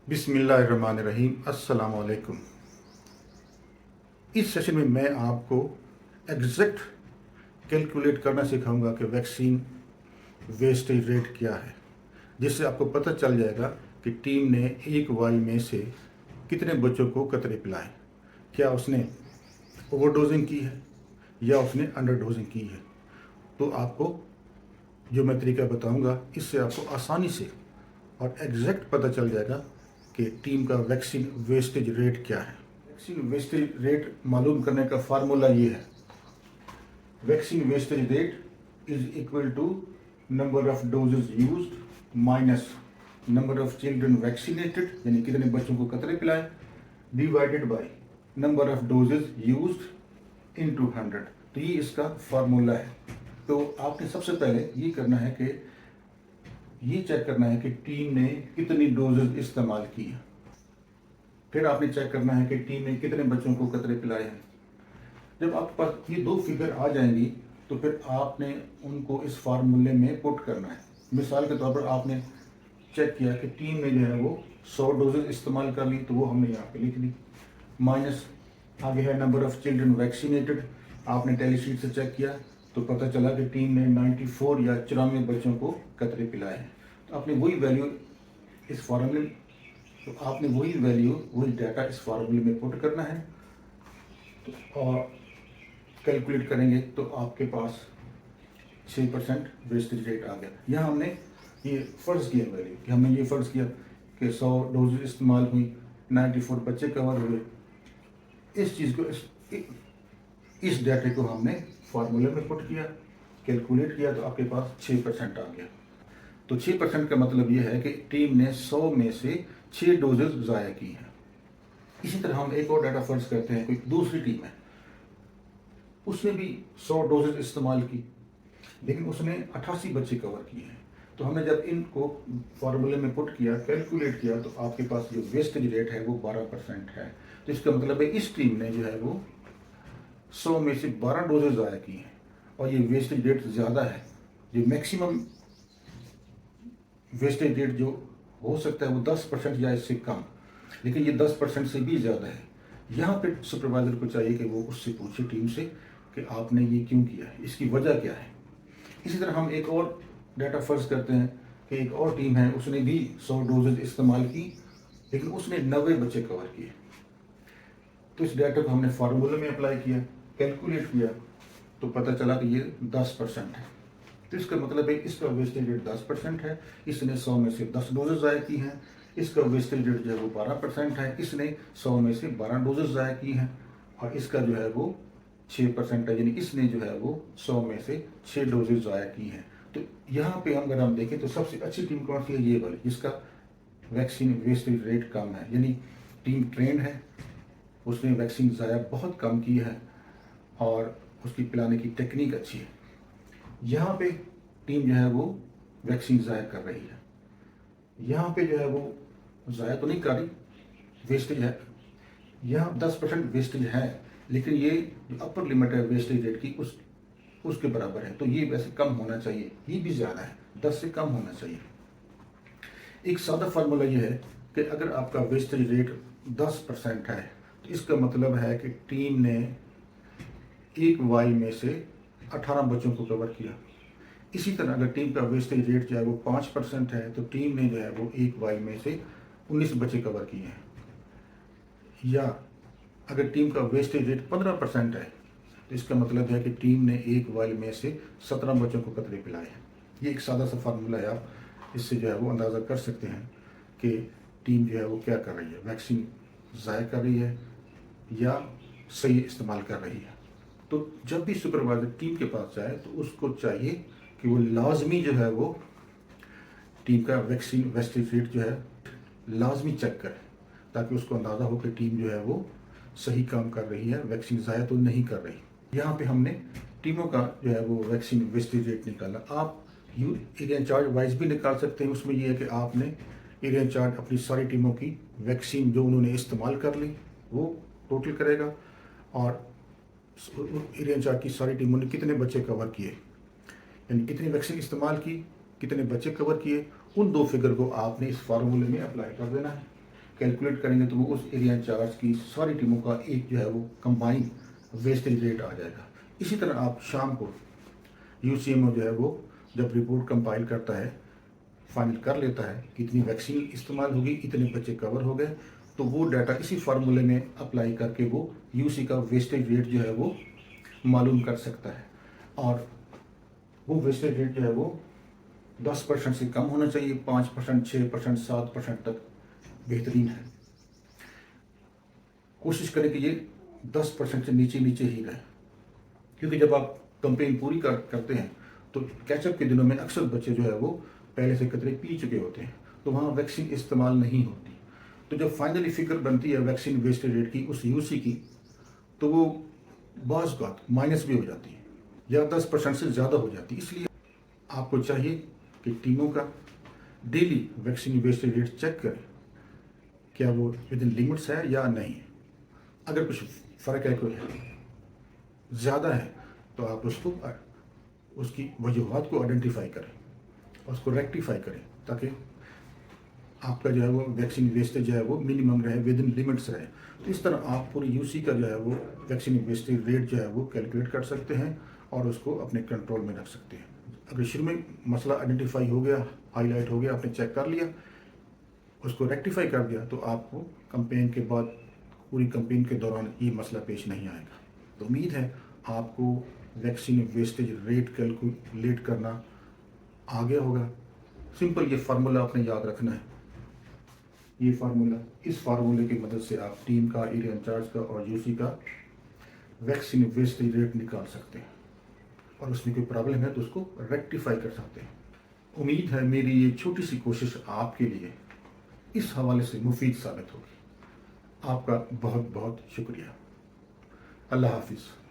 बिस्मिल्लाहिर्रहमानिर्रहीम। अस्सलाम वालेकुम। इस सेशन में मैं आपको एग्जैक्ट कैलकुलेट करना सिखाऊंगा कि वैक्सीन वेस्टेज रेट क्या है, जिससे आपको पता चल जाएगा कि टीम ने एक वाई में से कितने बच्चों को कतरे पिलाए। क्या उसने ओवरडोजिंग की है या उसने अंडर डोजिंग की है। तो आपको जो मैं तरीका बताऊंगा, इससे आपको आसानी से और एग्जैक्ट पता चल जाएगा कि टीम का वैक्सीन वेस्टेज रेट क्या है। वैक्सीन वेस्टेज रेट मालूम करने का फार्मूला ये है। Vaccine wastage rate is equal to number of doses used minus number of children vaccinated, यानी कितने बच्चों को कतरे पिलाए, divided by number of doses used into 100। तो ये इसका फार्मूला है। तो आपने सबसे पहले ये करना है कि ये चेक करना है कि टीम ने कितनी डोजेज इस्तेमाल की है। फिर आपने चेक करना है कि टीम ने कितने बच्चों को कतरे पिलाए हैं। जब आपके पास ये दो फिगर आ जाएंगी तो फिर आपने उनको इस फार्मूले में पुट करना है। मिसाल के तौर पर आपने चेक किया कि टीम ने जो है वो 100 डोजेज इस्तेमाल कर ली, तो वो हमने यहाँ पे लिख ली। माइनस आगे है नंबर ऑफ चिल्ड्रन वैक्सीनेटेड। आपने टेलीशीट से चेक किया तो पता चला कि टीम ने 94 या 94 बच्चों को कतरे पिलाए हैं। तो आपने वही वैल्यू इस फार्मूले वही डाटा इस फार्मूले में पुट करना है। तो और कैलकुलेट करेंगे तो आपके पास 6% वेस्टेज रेट आ गया। यहाँ हमने ये फ़र्ज़ किया वैल्यू कि हमने ये फ़र्ज़ किया कि 100 डोजेज इस्तेमाल हुई, 94 बच्चे कवर हुए। इस चीज़ को इस डाटे को हमने फार्मूले में पुट किया, कैलकुलेट किया, तो आपके पास 6% आ गया। तो 6% का मतलब ये है कि टीम ने 100 में से 6 डोजेज ज़ाया की हैं। इसी तरह हम एक और डाटा फर्ज करते हैं, कोई दूसरी टीम है, उसने भी 100 डोजेज इस्तेमाल की, लेकिन उसने 88 बच्चे कवर किए हैं। तो हमने जब इनको फार्मूले में पुट किया, कैलकुलेट किया, तो आपके पास जो वेस्टेज रेट है वो 12% है। तो इसका मतलब है इस टीम ने जो है वो 100 में से 12 डोजेज ज़ाया की हैं, और ये वेस्टेज रेट ज़्यादा है। जो मैक्सिमम वेस्टेज रेट जो हो सकता है वो 10% या इससे कम, लेकिन ये 10% से भी ज़्यादा है। यहाँ पे सुपरवाइज़र को चाहिए कि वो उससे पूछे टीम से कि आपने ये क्यों किया है, इसकी वजह क्या है। इसी तरह हम एक और डाटा फर्ज करते हैं कि एक और टीम है, उसने भी 100 डोजेज इस्तेमाल की, लेकिन उसने 90 बच्चे कवर किए। तो इस डाटा को हमने फार्मूले में अप्लाई किया, कैलकुलेट किया, तो पता चला कि ये 10% है। तो इसका मतलब है इसका वेस्टेज रेट 10% है। इसने 100 में से 10 डोजेज ज़ाया की हैं। इसका वेस्टेज रेट जो है वो 12% है। इसने 100 में से 12 डोजेज ज़ाया की हैं, और इसका जो है वो 6% है, यानी इसने जो है वो 100 में से 6 डोजेज ज़ाया की हैं। तो यहाँ पे अगर हम देखें तो सबसे अच्छी टीम कौन सी है, ये वाली, जिसका वैक्सीन वेस्टेज रेट कम है, यानी टीम ट्रेंड है, उसने वैक्सीन ज़ाया बहुत कम की है और उसकी पिलाने की टेक्निक अच्छी है। यहाँ पे टीम जो है वो वैक्सीन ज़ाया कर रही है, यहाँ पे जो है वो ज़ाया तो नहीं कर रही, वेस्टेज है। यहाँ 10% वेस्टेज है, लेकिन ये जो अपर लिमिट है वेस्टेज रेट की उसके बराबर है। तो ये वैसे कम होना चाहिए, ये भी ज़्यादा है, 10 से कम होना चाहिए। एक सादा फार्मूला ये है कि अगर आपका वेस्टेज रेट 10% है तो इसका मतलब है कि टीम ने एक वाई में से 18 बच्चों को कवर किया। इसी तरह अगर टीम का वेस्टेज रेट जो है वो 5% है तो टीम ने जो है वो एक वाई में से 19 बच्चे कवर किए हैं। या अगर टीम का वेस्टेज रेट 15% है तो इसका मतलब है कि टीम ने एक वाई में से 17 बच्चों को कतरे पिलाए हैं। ये एक सादा सा फार्मूला है, आप इससे जो है वो अंदाज़ा कर सकते हैं कि टीम जो है वो क्या कर रही है, वैक्सीन ज़ाया कर रही है या सही इस्तेमाल कर रही है। तो जब भी सुपरवाइज़र टीम के पास जाए तो उसको चाहिए कि वो लाजमी जो है वो टीम का वैक्सीन वेस्टेज रेट जो है लाजमी चेक करे, ताकि उसको अंदाज़ा हो कि टीम जो है वो सही काम कर रही है, वैक्सीन ज़ाया तो नहीं कर रही। यहाँ पे हमने टीमों का जो है वो वैक्सीन वेस्टेज रेट निकाला। आप एरिया इंचार्ज वाइज भी निकाल सकते हैं। उसमें ये है कि आपने एरिया इंचार्ज अपनी सारी टीमों की वैक्सीन जो उन्होंने इस्तेमाल कर ली वो टोटल करेगा, और एरिया इंचार्ज की सारी टीमों ने कितने बच्चे कवर किए, यानी कितनी वैक्सीन इस्तेमाल की, कितने बच्चे कवर किए, उन दो फिगर को आपने इस फार्मूले में अप्लाई कर देना है। कैलकुलेट करेंगे तो वो उस एरिया इंचार्ज की सारी टीमों का एक जो है वो कंबाइन वेस्टेज रेट आ जाएगा। इसी तरह आप शाम को यूसीएमओ जो है वो जब रिपोर्ट कंपाइल करता है, फाइनल कर लेता है कि इतनी वैक्सीन इस्तेमाल होगी, इतने बच्चे कवर हो गए, तो वो डाटा इसी फार्मूले में अप्लाई करके वो यूसी का वेस्टेज रेट जो है वो मालूम कर सकता है। और वो वेस्टेज रेट जो है वो 10% से कम होना चाहिए, 5%, 6%, 7% तक बेहतरीन है। कोशिश करें कि ये 10% से नीचे नीचे ही रहे, क्योंकि जब आप कंपेन पूरी करते हैं तो कैचअप के दिनों में अक्सर बच्चे जो है वो पहले से कतरे पी चुके होते हैं, तो वहाँ वैक्सीन इस्तेमाल नहीं होती। तो जब फाइनली फिगर बनती है वैक्सीन वेस्टेज रेट की उस यूसी की, तो वो बाज़ बात माइनस भी हो जाती है या 10% से ज़्यादा हो जाती है। इसलिए आपको चाहिए कि टीमों का daily vaccine wastage rate check करें, क्या वो विद इन लिमिट्स है या नहीं है। अगर कुछ फ़र्क है, कोई ज़्यादा है, तो आप उसकी वजूहात को आइडेंटिफाई करें, उसको रेक्टिफाई करें, ताकि आपका जो है वो वैक्सीन वेस्टेज जो है वो मिनिमम रहे, विद इन लिमिट्स रहे। तो इस तरह आप पूरी यूसी का जो है वो वैक्सीन वेस्टेज रेट जो है वो कैलकुलेट कर सकते हैं और उसको अपने कंट्रोल में रख सकते हैं। अगर शुरू में मसला आइडेंटिफाई हो गया, हाईलाइट हो गया, आपने चेक कर लिया, उसको रेक्टिफाई कर दिया, तो आपको कंपेन के बाद पूरी कंपेन के दौरान ये मसला पेश नहीं आएगा। तो उम्मीद है आपको वैक्सीन वेस्टेज रेट कैलकुलेट करना आ गया होगा। सिंपल ये फार्मूला आपने याद रखना है। ये फार्मूला, इस फार्मूले की मदद से आप टीम का, एरिया इंचार्ज का और यूसी का वैक्सीन वेस्टेज रेट निकाल सकते हैं, और उसमें कोई प्रॉब्लम है तो उसको रेक्टिफाई कर सकते हैं। उम्मीद है मेरी ये छोटी सी कोशिश आपके लिए इस हवाले से मुफीद साबित होगी। आपका बहुत बहुत शुक्रिया। अल्लाह हाफिज़।